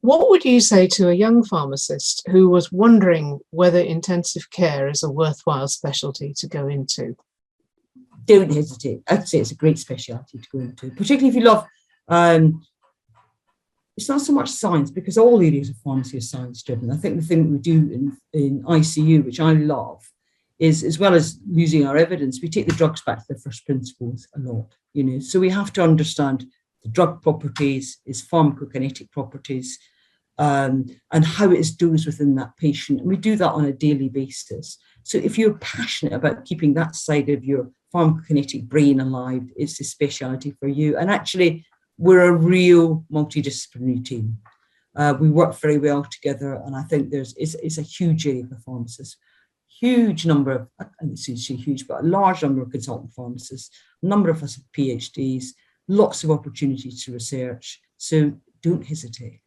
What would you say to a young pharmacist who was wondering whether intensive care is a worthwhile specialty to go into? Don't hesitate. I'd say it's a great specialty to go into, particularly if you love, it's not so much science, because all areas of pharmacy are science driven. I think the thing that we do in ICU, which I love, is, as well as using our evidence, we take the drugs back to the first principles a lot, so we have to understand the drug properties, its pharmacokinetic properties, and how it deals within that patient. And we do that on a daily basis. So if you're passionate about keeping that side of your pharmacokinetic brain alive, it's a speciality for you. And actually, we're a real multidisciplinary team. We work very well together, and I think it's a huge area for pharmacists. Huge number of, I don't say huge, but a large number of consultant pharmacists, a number of us have PhDs, lots of opportunities to research. So don't hesitate.